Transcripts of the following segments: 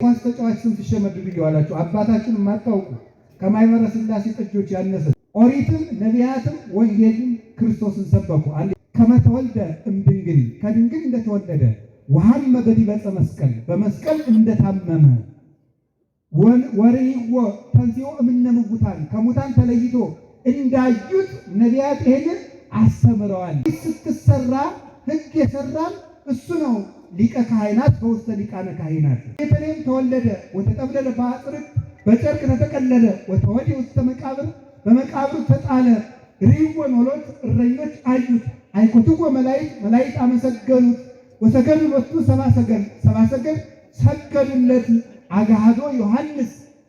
የኳስ ተጫዋች ስም ሲሸመድዱ ይዋላችሁ አባታችን የማታውቁ ከማይበረ ሥላሴ ጥጆች ያነሰ ኦሪትም ነቢያትም ወንጌልም ክርስቶስን ሰበኩ። አንዴ ከመተወልደ እምድንግል ከድንግል እንደተወለደ ወሐመ በዲበ ዕፀ መስቀል በመስቀል እንደታመመ ወርይዎ ተንሥኦ እምነ ሙታን ከሙታን ተለይቶ እንዳዩት ነቢያት ይሄንን አስተምረዋል። ስትሰራ ሕግ የሰራም እሱ ነው። ሊቀ ካህናት በውስተ ሊቃነ ካህናት ቤተልሔም ተወለደ ወተጠብለለ በአጥርት በጨርቅ ተጠቀለለ ወተወዲ ውስተ መቃብር በመቃብር ተጣለ። ርይዎ ኖሎት እረኞች አዩት አይኮትዎ መላእክት አመሰገኑት ወሰገዱ ሎቱ ሰብአ ሰገል ሰገዱለት። አጋሃዶ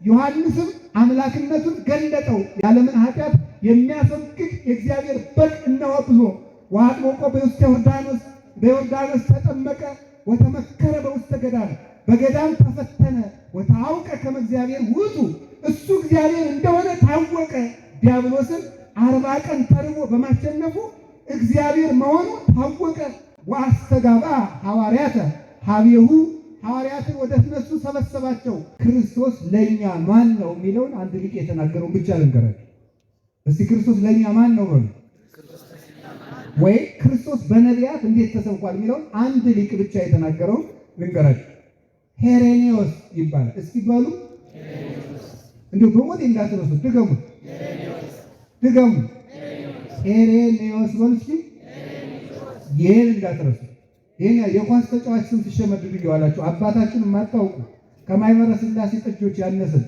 ዮሐንስም አምላክነቱን ገለጠው። የዓለምን ኃጢአት የሚያስወግድ የእግዚአብሔር በግ እነሆ ብሎ ወአጥምቆ በዮርዳኖስ ተጠመቀ ወተመከረ በውስተ ገዳም በገዳም ተፈተነ ወታወቀ ከመ እግዚአብሔር ውእቱ እሱ እግዚአብሔር እንደሆነ ታወቀ። ዲያብሎስን 40 ቀን ተርቦ በማሸነፉ እግዚአብሔር መሆኑ ታወቀ። ወአስተጋባ ሐዋርያተ ሀቤሁ ሐዋርያትን ወደ እነሱ ሰበሰባቸው። ክርስቶስ ለኛ ማን ነው የሚለውን አንድ ሊቅ የተናገረው ብቻ ልንገራችሁ። እስቲ ክርስቶስ ለኛ ማን ነው በሉ። ወይ ክርስቶስ በነቢያት እንዴት ተሰብኳል የሚለውን አንድ ሊቅ ብቻ የተናገረው ልንገራችሁ። ሄሬኔዎስ ይባላል። እስኪ በሉ እንዴ በሞት እንዳትረሱ። ድገሙ ሄሬኔዎስ በሉ እስኪ ይሄን እንዳትረሱ። ይሄን የኳስ ተጫዋች ስም ሲሸመድዱ ይዋላችሁ አባታችን የማታውቁ ከማይበረ ሥላሴ ጥጆች ያነሰን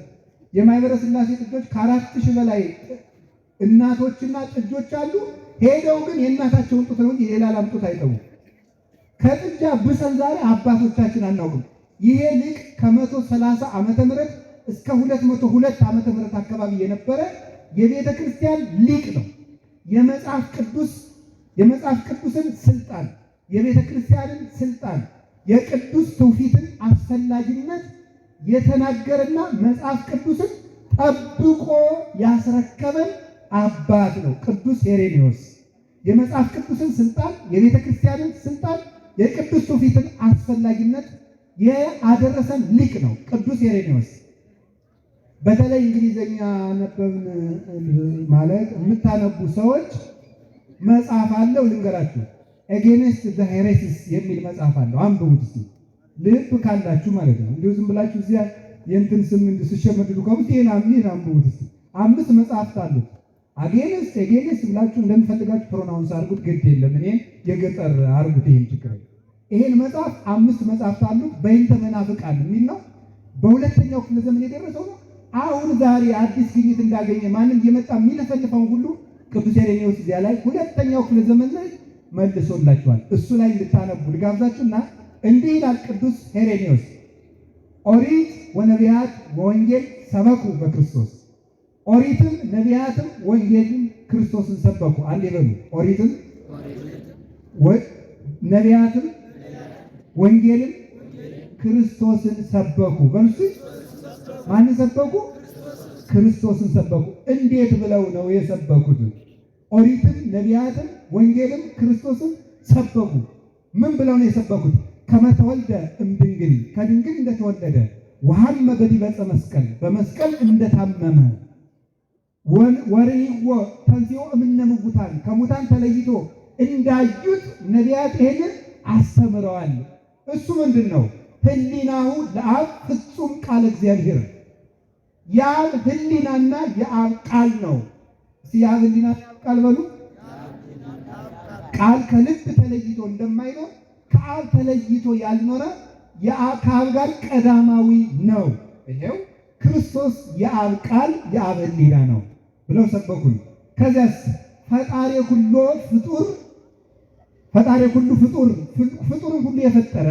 የማይበረ ሥላሴ ጥጆች ከ4000 በላይ እናቶችና ጥጆች አሉ። ሄደው ግን የእናታቸውን ጡት ነው እንጂ ሌላ ላምጡት አይጠቡ። ከጥጃ ብሰን ዛሬ አባቶቻችን አናውቅም። ይሄ ሊቅ ከ130 ዓመተ ምህረት እስከ 202 ዓመተ ምህረት አካባቢ የነበረ የቤተ ክርስቲያን ሊቅ ነው። የመጽሐፍ ቅዱስን ስልጣን የቤተ ክርስቲያንን ስልጣን የቅዱስ ትውፊትን አስፈላጊነት የተናገረና መጽሐፍ ቅዱስን ጠብቆ ያስረከበን አባት ነው ቅዱስ ሄሬኔዎስ። የመጽሐፍ ቅዱስን ስልጣን የቤተ ክርስቲያንን ስልጣን የቅዱስ ትውፊትን አስፈላጊነት ያደረሰን ሊቅ ነው ቅዱስ ሄሬኔዎስ። በተለይ እንግሊዘኛ ነበብን ማለት የምታነቡ ሰዎች መጽሐፍ አለው ልንገራችሁ። ኤጌንስት ዘ ሄሬሲስ የሚል መጽሐፍ አለው። አንብቡት እስቲ ልብ ካላችሁ ማለት ነው። እንዲሁ ዝም ብላችሁ እዚያ የእንትን ስም እንድትሸመድዱ ከሆነ ይሄን አንብቡት እስቲ። 5 መጽሐፍት አሉት። ኤጌንስት ብላችሁ እንደምፈልጋችሁ ፕሮናውንስ አድርጉት፣ ግድ የለም። እኔ የገጠር አድርጉት፣ ይሄን ችግር። ይሄን መጽሐፍ 5 መጽሐፍት አሉት። በይንተ መናፍቃን የሚል ነው። በሁለተኛው ክፍለ ዘመን የደረሰው ነው። አሁን ዛሬ አዲስ ግኝት እንዳገኘ ማንም እየመጣ የሚለፈልፈውን ሁሉ ቅዱስ ሄሬኔዎስ እዚያ ላይ ሁለተኛው ክፍለ ዘመን ላይ መልሶላችኋል። እሱ ላይ እንድታነቡ ልጋብዛችሁና እንዲህ ይላል ቅዱስ ሄሬኔዎስ። ኦሪት ወነቢያት ወወንጌል ሰበኩ በክርስቶስ። ኦሪትም ነቢያትም ወንጌልም ክርስቶስን ሰበኩ። አንዴ በሉ። ኦሪትም ነቢያትም ወንጌልም ክርስቶስን ሰበኩ። በሉ። ማንን ሰበኩ? ክርስቶስን ሰበኩ። እንዴት ብለው ነው የሰበኩት? ኦሪትም ነቢያትም ወንጌልም ክርስቶስን ሰበኩ። ምን ብለው ነው የሰበኩት? ከመተወልደ እምድንግል ከድንግል እንደተወለደ ወሐመ በዲበ ዕፀ መስቀል በመስቀል እንደታመመ ወርይዎ ተንሥኦ እምነ ሙታን ከሙታን ተለይቶ እንዳዩት ነቢያት ይሄንን አስተምረዋል። እሱ ምንድን ነው? ህሊናሁ ለአብ ፍጹም ቃል እግዚአብሔር። የአብ ህሊናና የአብ ቃል ነው። የአብ ህሊናና የአብ ቃል በሉ። ቃል ከልብ ተለይቶ እንደማይኖር ከአብ ተለይቶ ያልኖረ ከአብ ጋር ቀዳማዊ ነው። ይሄው ክርስቶስ የአብ ቃል የአብ ህሊና ነው ብለው ሰበኩን። ከዚያስ ፈጣሪ ሁሉ ፍጡርን ሁሉ የፈጠረ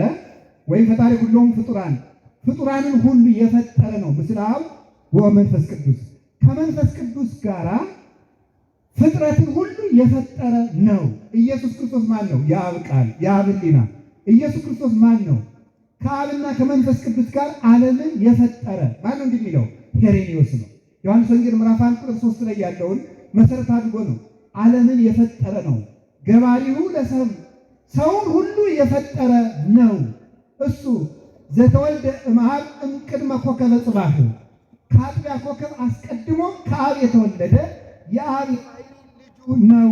ወይም ፈጣሪ ሁሉም ፍጡራንን ሁሉ የፈጠረ ነው። ምስለ አብ ወመንፈስ ቅዱስ ከመንፈስ ቅዱስ ጋራ ፍጥረትን ሁሉ የፈጠረ ነው። ኢየሱስ ክርስቶስ ማን ነው? የአብ ቃል የአብ ህሊና። ኢየሱስ ክርስቶስ ማን ነው? ከአብና ከመንፈስ ቅዱስ ጋር ዓለምን የፈጠረ ማን ነው? እንደሚለው ሄሬኔዎስ ነው። ዮሐንስ ወንጌል ምዕራፍ 1 ቁጥር 3 ላይ ያለውን መሰረት አድርጎ ነው ዓለምን የፈጠረ ነው። ገባሪሁ ለሰብ ሰውን ሁሉ የፈጠረ ነው። እሱ ዘተወልደ እምአብ እምቅድመ ኮከበ ጽባሕ ከአጥቢያ ኮከብ አስቀድሞ ከአብ የተወለደ የአብ ልጁ ነው።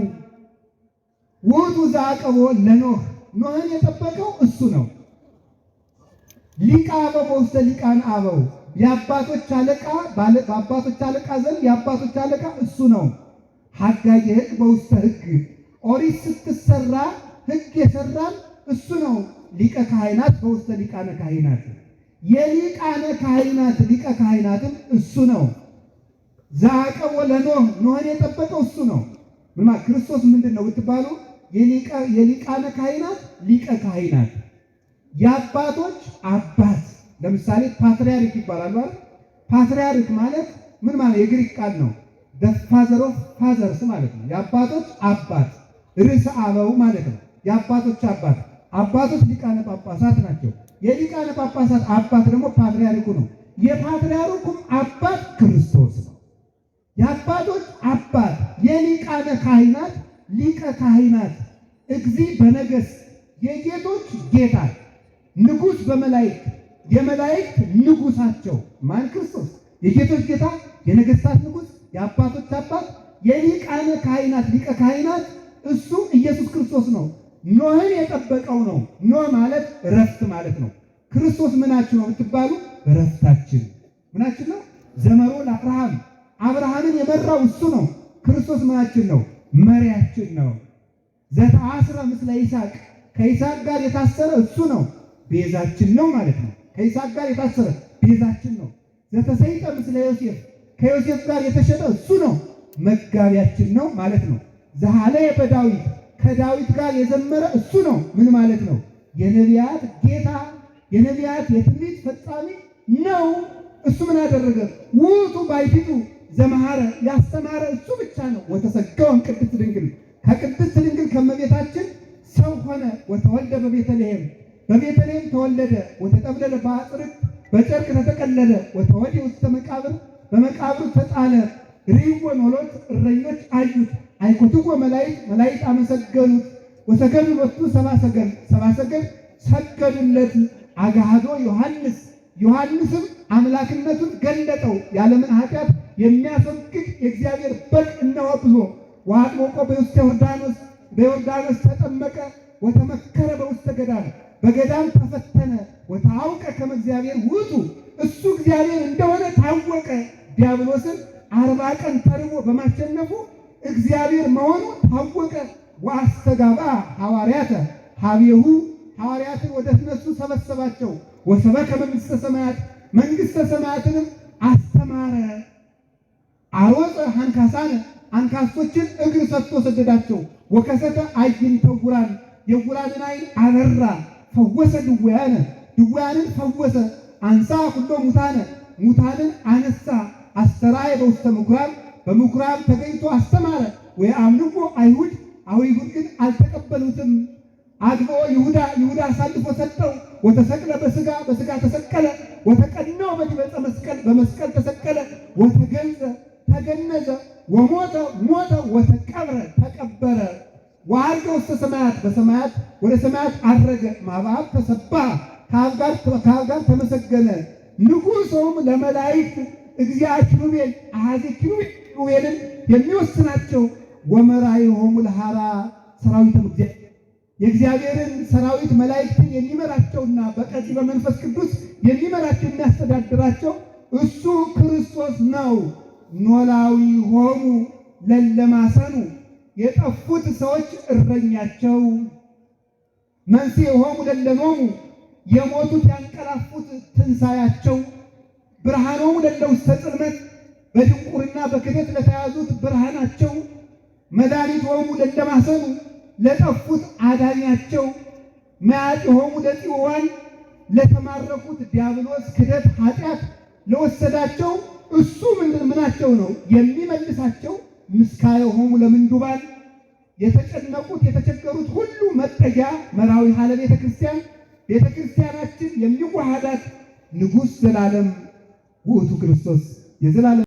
ውእቱ ዘዐቀቦ ለኖህ ኖህን የጠበቀው እሱ ነው። ሊቀ አበው በውስተ ሊቃነ አበው የአባቶች አለቃ በአባቶች አለቃ ዘንድ የአባቶች አለቃ እሱ ነው። ሐጋጌ ሕግ በውስተ ሕግ ኦሪት ስትሰራ ሕግ የሰራም እሱ ነው። ሊቀ ካህናት በውስተ ሊቃነ ካህናት የሊቃነ ካህናት ሊቀ ካህናትም እሱ ነው። ዘዐቀቦ ለኖህ ኖህን የጠበቀው እሱ ነው። ምንማ ክርስቶስ ምንድን ነው ብትባሉ የሊቃነ ካህናት ሊቀ ካህናት የአባቶች አባት። ለምሳሌ ፓትርያርክ ይባላል አይደል? ፓትርያርክ ማለት ምን ማለት የግሪክ ቃል ነው። ፋዘር ኦፍ ፋዘርስ ማለት ነው። የአባቶች አባት ርዕሰ አበው ማለት ነው። የአባቶች አባት አባቶች ሊቃነ ጳጳሳት ናቸው። የሊቃነ ጳጳሳት አባት ደግሞ ፓትርያርኩ ነው። የፓትርያርኩም አባት ክርስቶስ ነው። የአባቶች አባት የሊቃነ ካህናት ሊቀ ካህናት እግዚእ በነገሥት የጌቶች ጌታ ንጉሥ በመላእክት የመላእክት ንጉሳቸው ማን? ክርስቶስ። የጌቶች ጌታ የነገሥታት ንጉሥ የአባቶች አባት የሊቃነ ካህናት ሊቀ ካህናት እሱ ኢየሱስ ክርስቶስ ነው። ኖህን የጠበቀው ነው። ኖህ ማለት እረፍት ማለት ነው። ክርስቶስ ምናችን ነው ብትባሉ እረፍታችን። ምናችን ነው? ዘመሮ ለአብርሃም አብርሃምን የመራው እሱ ነው። ክርስቶስ ምናችን ነው? መሪያችን ነው። ዘተአስረ ምስለ ይስሐቅ ከይስሐቅ ጋር የታሰረ እሱ ነው። ቤዛችን ነው ማለት ነው። ከይስሐቅ ጋር የታሰረ ቤዛችን ነው። ዘተሰይጠ ምስለ ዮሴፍ ከዮሴፍ ጋር የተሸጠ እሱ ነው። መጋቢያችን ነው ማለት ነው። ዘሃለየ በዳዊት ከዳዊት ጋር የዘመረ እሱ ነው። ምን ማለት ነው? የነቢያት ጌታ የነቢያት የትንቢት ፈጻሚ ነው። እሱ ምን አደረገ? ውእቱ ባሕቲቱ ዘመሐረ ያስተማረ እሱ ብቻ ነው። ወተሰገወም ቅድስት ድንግል ከቅድስት ድንግል ከመቤታችን ሰው ሆነ። ወተወልደ በቤተልሔም በቤተልሔም ተወለደ። ወተጠብለለ በአጽርቅ በጨርቅ ተጠቀለለ። ወተወልደ ውስተ መቃብር በመቃብር ተጣለ። ርይዎ ኖሎት እረኞች አዩት። አይኮትዎ መላእክት መላእክት አመሰገኑት። ወሰገዱ ሎቱ ሰብአ ሰገል ሰገዱለት። አግሃዶ ዮሐንስ ዮሐንስም አምላክነቱን ገለጠው። ያለምን ኃጢአት የሚያስወግድ የእግዚአብሔር በግ እነሆ ብሎ ወአጥምቆ በውስተ ዮርዳኖስ በዮርዳኖስ ተጠመቀ። ወተመከረ በውስተ ገዳም በገዳም ተፈተነ። ወታወቀ ከመ እግዚአብሔር ውእቱ እሱ እግዚአብሔር እንደሆነ ታወቀ። ዲያብሎስን 40 ቀን ተርቦ በማሸነፉ እግዚአብሔር መሆኑ ታወቀ። ወአስተጋባ ሐዋርያተ ሀቤሁ ሐዋርያትን ወደ እነሱ ሰበሰባቸው። ወሰበከ መንግሥተ ሰማያት መንግሥተ ሰማያትንም አስተማረ። አሮፀ ሐንካሳነ አንካሶችን እግር ሰጥቶ ሰደዳቸው። ወከሰተ አዕይንተ ዕውራን የዕውራንን ዓይን አበራ። ፈወሰ ድውያንን ፈወሰ። አንሳ ኩሎ ሙታንን አነሳ። አስተርአየ በውስተ ምኵራብ በምኵራብ ተገኝቶ አስተማረ። ወየአምንዎ አይሁድ ግን አልተቀበሉትም። አግብኦ ይሁዳ አሳልፎ ሰጠው። ወተሰቅለ በሥጋ ተሰቀለ። ወተቀነወ በዲበ መስቀል በመስቀል ተሰቀለ። ተገነዘ ወሞተ ወተቀብረ ተቀበረ። ወዐርገ ውስተ ሰማያት በሰማያት ወደ ሰማያት አረገ። ማብአብ ተሰብሐ ከአብ ጋር ተመሰገነ። ንጉሡም ለመላእክት እግዚአ ኪሩቤል አሐዜ ኪሩቤልን የሚወስናቸው ወመራይሆሙ ለሐራ ሰራዊተ እግዚአብሔር የእግዚአብሔርን ሰራዊት መላእክትን የሚመራቸውና በቀኝ በመንፈስ ቅዱስ የሚመራቸው የሚያስተዳድራቸው እሱ ክርስቶስ ነው። ኖላዊ ሆሙ ለለማሰኑ የጠፉት ሰዎች እረኛቸው። መንሥኤ ሆሙ ለለኖሙ የሞቱት ያንቀላፉት ትንሣያቸው። ብርሃኖሙ ለለውስተ ጽልመት በድንቁርና በክደት ለተያዙት ብርሃናቸው። መድኃኒት ሆሙ ለለማሰኑ ለጠፉት አዳኛቸው። መያጢ ሆሙ ለጽዮዋን ለተማረኩት ዲያብሎስ ክደት ኃጢአት ለወሰዳቸው እሱ ምናቸው ነው የሚመልሳቸው። ምስካየ ሆሙ ለምንዱባን የተጨነቁት የተቸገሩት ሁሉ መጠጊያ መራዊ ሀለ ቤተ ክርስቲያን ቤተ ክርስቲያናችን የሚዋሃዳት ንጉሥ ዘላለም ውእቱ ክርስቶስ የዘላለም